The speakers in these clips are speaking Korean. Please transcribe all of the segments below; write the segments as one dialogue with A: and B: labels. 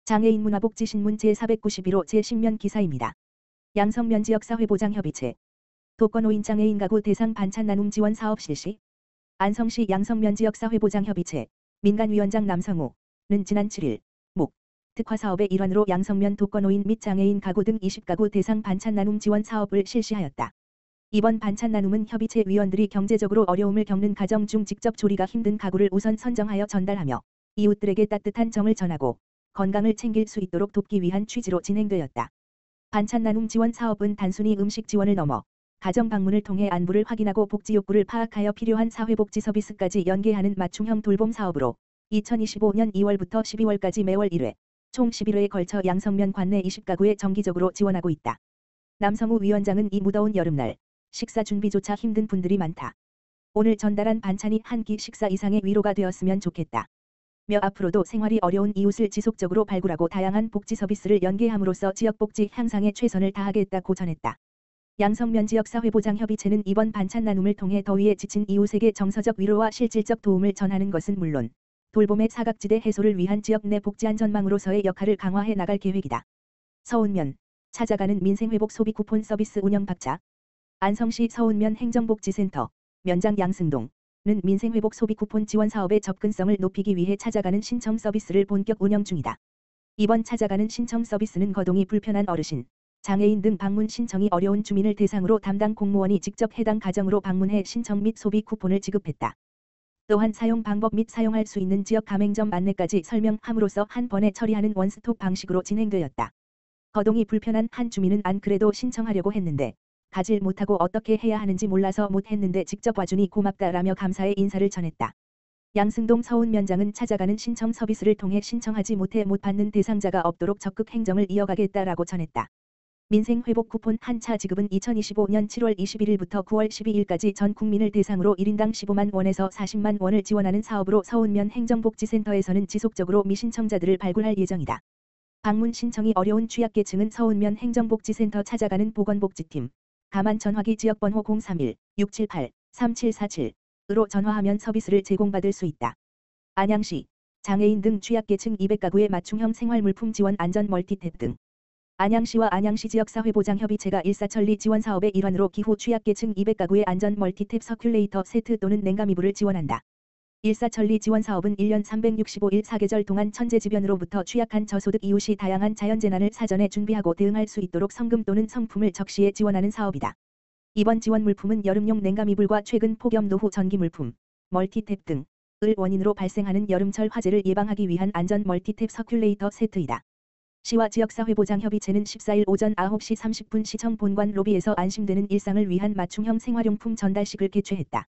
A: 장애인 문화복지신문 제491호 제10면 기사입니다. 양성면 지역사회보장협의체 독거노인 장애인 가구 대상 반찬 나눔 지원 사업 실시. 안성시 양성면 지역사회보장협의체 민간위원장 남성우는 지난 7일 목 특화 사업의 일환으로 양성면 독거노인 및 장애인 가구 등 20가구 대상 반찬 나눔 지원 사업을 실시하였다. 이번 반찬 나눔은 협의체 위원들이 경제적으로 어려움을 겪는 가정 중 직접 조리가 힘든 가구를 우선 선정하여 전달하며 이웃들에게 따뜻한 정을 전하고 건강을 챙길 수 있도록 돕기 위한 취지로 진행되었다. 반찬 나눔 지원 사업은 단순히 음식 지원을 넘어 가정 방문을 통해 안부를 확인하고 복지 욕구를 파악하여 필요한 사회복지 서비스까지 연계하는 맞춤형 돌봄 사업으로 2025년 2월부터 12월까지 매월 1회, 총 11회에 걸쳐 양성면 관내 20가구에 정기적으로 지원하고 있다. 남성우 위원장은 이 무더운 여름날 식사 준비조차 힘든 분들이 많다. 오늘 전달한 반찬이 한 끼 식사 이상의 위로가 되었으면 좋겠다. 며 앞으로도 생활이 어려운 이웃을 지속적으로 발굴하고 다양한 복지 서비스를 연계함으로써 지역 복지 향상에 최선을 다하겠다고 전했다. 양성면 지역사회보장협의체는 이번 반찬 나눔을 통해 더위에 지친 이웃에게 정서적 위로와 실질적 도움을 전하는 것은 물론 돌봄의 사각지대 해소를 위한 지역 내 복지 안전망으로서의 역할을 강화해 나갈 계획이다. 서운면 찾아가는 민생회복 소비 쿠폰 서비스 운영 박차. 안성시 서운면 행정복지센터 면장 양승동 는 민생회복 소비 쿠폰 지원 사업의 접근성을 높이기 위해 찾아가는 신청 서비스를 본격 운영 중이다. 이번 찾아가는 신청 서비스는 거동이 불편한 어르신, 장애인 등 방문 신청이 어려운 주민을 대상으로 담당 공무원이 직접 해당 가정으로 방문해 신청 및 소비 쿠폰을 지급했다. 또한 사용 방법 및 사용할 수 있는 지역 가맹점 안내까지 설명함으로써 한 번에 처리하는 원스톱 방식으로 진행되었다. 거동이 불편한 한 주민은 안 그래도 신청하려고 했는데 가질 못하고 어떻게 해야 하는지 몰라서 못했는데 직접 와주니 고맙다라며 감사의 인사를 전했다. 양승동 서운면장은 찾아가는 신청 서비스를 통해 신청하지 못해 못 받는 대상자가 없도록 적극 행정을 이어가겠다라고 전했다. 민생회복 쿠폰 한 차 지급은 2025년 7월 21일부터 9월 12일까지 전 국민을 대상으로 1인당 15만 원에서 40만 원을 지원하는 사업으로 서운면 행정복지센터에서는 지속적으로 미신청자들을 발굴할 예정이다. 방문 신청이 어려운 취약계층은 서운면 행정복지센터 찾아가는 보건복지팀 가만 전화기 지역번호 031-678-3747으로 전화하면 서비스를 제공받을 수 있다. 안양시 장애인 등 취약계층 200가구의 맞춤형 생활물품 지원 안전 멀티탭 등. 안양시와 안양시 지역사회보장협의체가 일사천리 지원 사업의 일환으로 기후 취약계층 200가구의 안전 멀티탭 서큘레이터 세트 또는 냉감이불을 지원한다. 일사천리 지원 사업은 1년 365일 4계절 동안 천재지변으로부터 취약한 저소득 이웃이 다양한 자연재난을 사전에 준비하고 대응할 수 있도록 성금 또는 성품을 적시에 지원하는 사업이다. 이번 지원 물품은 여름용 냉감이불과 최근 폭염 노후 전기물품, 멀티탭 등을 원인으로 발생하는 여름철 화재를 예방하기 위한 안전 멀티탭 서큘레이터 세트이다. 시와 지역사회보장협의체는 14일 오전 9시 30분 시청 본관 로비에서 안심되는 일상을 위한 맞춤형 생활용품 전달식을 개최했다.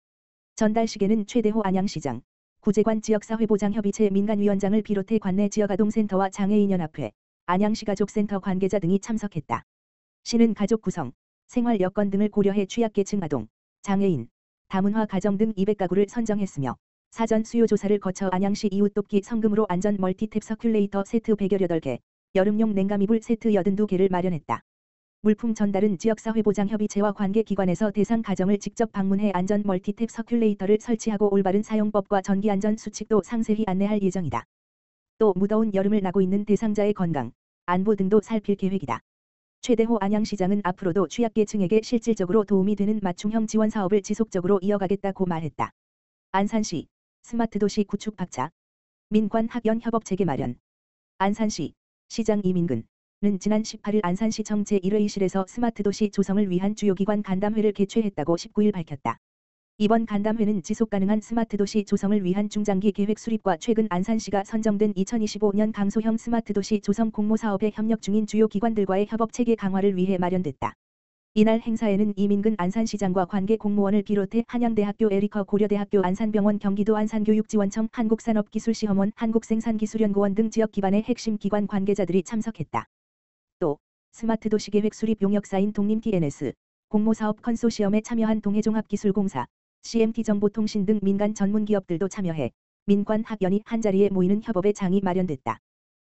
A: 전달식에는 최대호 안양시장, 구재관 지역사회보장협의체 민간위원장을 비롯해 관내 지역아동센터와 장애인연합회, 안양시가족센터 관계자 등이 참석했다. 시는 가족 구성, 생활 여건 등을 고려해 취약계층 아동, 장애인, 다문화 가정 등 200가구를 선정했으며 사전 수요 조사를 거쳐 안양시 이웃 돕기 성금으로 안전 멀티탭 서큘레이터 세트 118개, 여름용 냉감이불 세트 82개를 마련했다. 물품 전달은 지역사회보장협의체와 관계기관에서 대상 가정을 직접 방문해 안전 멀티탭 서큘레이터를 설치하고 올바른 사용법과 전기안전 수칙도 상세히 안내할 예정이다. 또 무더운 여름을 나고 있는 대상자의 건강, 안부 등도 살필 계획이다. 최대호 안양시장은 앞으로도 취약계층에게 실질적으로 도움이 되는 맞춤형 지원 사업을 지속적으로 이어가겠다고 말했다. 안산시 스마트도시 구축 박차. 민관학연 협업체계 마련. 안산시 시장 이민근은 지난 18일 안산시청 제1회의실에서 스마트도시 조성을 위한 주요기관 간담회를 개최했다고 19일 밝혔다. 이번 간담회는 지속가능한 스마트도시 조성을 위한 중장기 계획 수립과 최근 안산시가 선정된 2025년 강소형 스마트도시 조성 공모사업에 협력 중인 주요 기관들과의 협업체계 강화를 위해 마련됐다. 이날 행사에는 이민근 안산시장과 관계 공무원을 비롯해 한양대학교 에리커 고려대학교 안산병원 경기도 안산교육지원청 한국산업기술시험원 한국생산기술연구원 등 지역 기반의 핵심 기관 관계자들이 참석했다. 또 스마트도시계획 수립 용역사인 독림TNS, 공모사업 컨소시엄에 참여한 동해종합기술공사, CMT정보통신 등 민간 전문기업들도 참여해 민관학연이 한자리에 모이는 협업의 장이 마련됐다.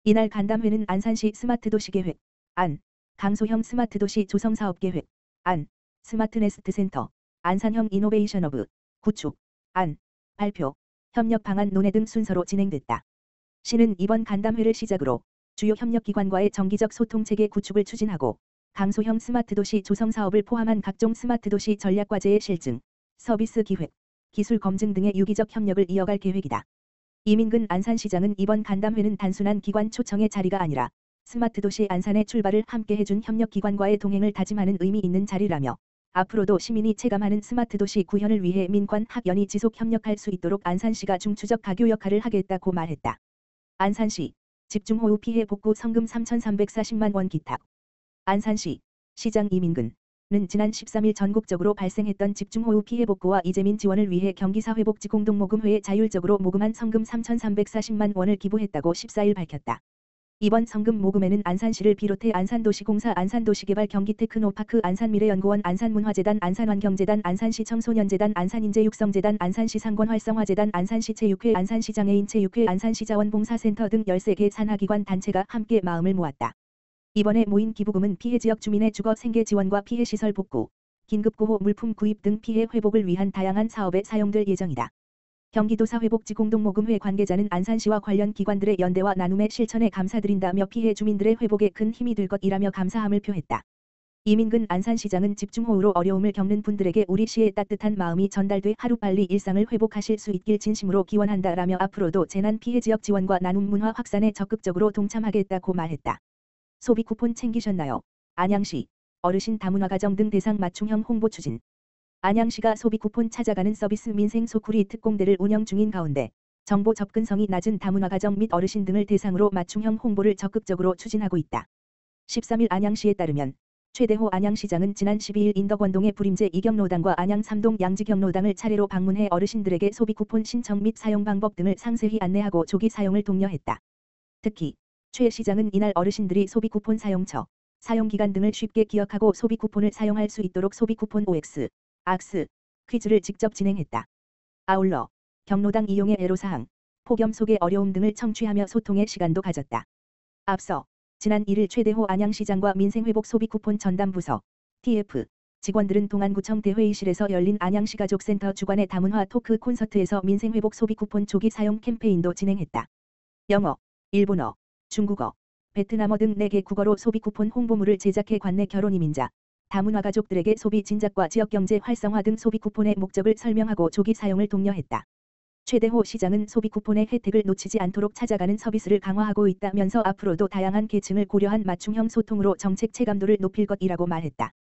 A: 이날 간담회는 안산시 스마트도시계획, 안, 강소형 스마트도시 조성사업계획, 안, 스마트네스트센터, 안산형 이노베이션허브, 구축, 안, 발표, 협력 방안 논의 등 순서로 진행됐다. 시는 이번 간담회를 시작으로 주요 협력기관과의 정기적 소통체계 구축을 추진하고 강소형 스마트도시 조성 사업을 포함한 각종 스마트도시 전략과제의 실증, 서비스 기획, 기술 검증 등의 유기적 협력을 이어갈 계획이다. 이민근 안산시장은 이번 간담회는 단순한 기관 초청의 자리가 아니라 스마트도시 안산의 출발을 함께 해준 협력기관과의 동행을 다짐하는 의미 있는 자리라며 앞으로도 시민이 체감하는 스마트도시 구현을 위해 민관 학연이 지속 협력할 수 있도록 안산시가 중추적 가교 역할을 하겠다고 말했다. 안산시 집중호우 피해 복구 성금 3,340만 원 기탁. 안산시 시장 이민근은 지난 13일 전국적으로 발생했던 집중호우 피해 복구와 이재민 지원을 위해 경기사회복지공동모금회에 자율적으로 모금한 성금 3,340만 원을 기부했다고 14일 밝혔다. 이번 성금 모금에는 안산시를 비롯해 안산도시공사 안산도시개발 경기테크노파크 안산미래연구원 안산문화재단 안산환경재단 안산시 청소년재단 안산인재육성재단 안산시 상권활성화재단 안산시 체육회 안산시 장애인체육회 안산시 자원봉사센터 등 13개 산하기관 단체가 함께 마음을 모았다. 이번에 모인 기부금은 피해지역 주민의 주거 생계 지원과 피해시설 복구, 긴급구호 물품 구입 등 피해 회복을 위한 다양한 사업에 사용될 예정이다. 경기도사회복지공동모금회 관계자는 안산시와 관련 기관들의 연대와 나눔의 실천에 감사드린다며 피해 주민들의 회복에 큰 힘이 될 것이라며 감사함을 표했다. 이민근 안산시장은 집중호우로 어려움을 겪는 분들에게 우리 시의 따뜻한 마음이 전달돼 하루빨리 일상을 회복하실 수 있길 진심으로 기원한다라며 앞으로도 재난 피해 지역 지원과 나눔 문화 확산에 적극적으로 동참하겠다고 말했다. 소비 쿠폰 챙기셨나요? 안양시 어르신 다문화가정 등 대상 맞춤형 홍보 추진. 안양시가 소비 쿠폰 찾아가는 서비스 민생 소쿠리 특공대를 운영 중인 가운데 정보 접근성이 낮은 다문화가정 및 어르신 등을 대상으로 맞춤형 홍보를 적극적으로 추진하고 있다. 13일 안양시에 따르면 최대호 안양시장은 지난 12일 인덕원동의 부림제 이경로당과 안양 3동 양지경로당을 차례로 방문해 어르신들에게 소비 쿠폰 신청 및 사용 방법 등을 상세히 안내하고 조기 사용을 독려했다. 특히 최 시장은 이날 어르신들이 소비 쿠폰 사용처, 사용기간 등을 쉽게 기억하고 소비 쿠폰을 사용할 수 있도록 소비 쿠폰 OX, 악스, 퀴즈를 직접 진행했다. 아울러 경로당 이용의 애로사항, 폭염 속의 어려움 등을 청취하며 소통의 시간도 가졌다. 앞서 지난 1일 최대호 안양시장과 민생회복 소비 쿠폰 전담부서 TF 직원들은 동안구청 대회의실에서 열린 안양시 가족센터 주관의 다문화 토크 콘서트에서 민생회복 소비 쿠폰 조기 사용 캠페인도 진행했다. 영어, 일본어, 중국어, 베트남어 등 4개 국어로 소비 쿠폰 홍보물을 제작해 관내 결혼 이민자, 다문화 가족들에게 소비 진작과 지역경제 활성화 등 소비 쿠폰의 목적을 설명하고 조기 사용을 독려했다. 최대호 시장은 소비 쿠폰의 혜택을 놓치지 않도록 찾아가는 서비스를 강화하고 있다면서 앞으로도 다양한 계층을 고려한 맞춤형 소통으로 정책 체감도를 높일 것이라고 말했다.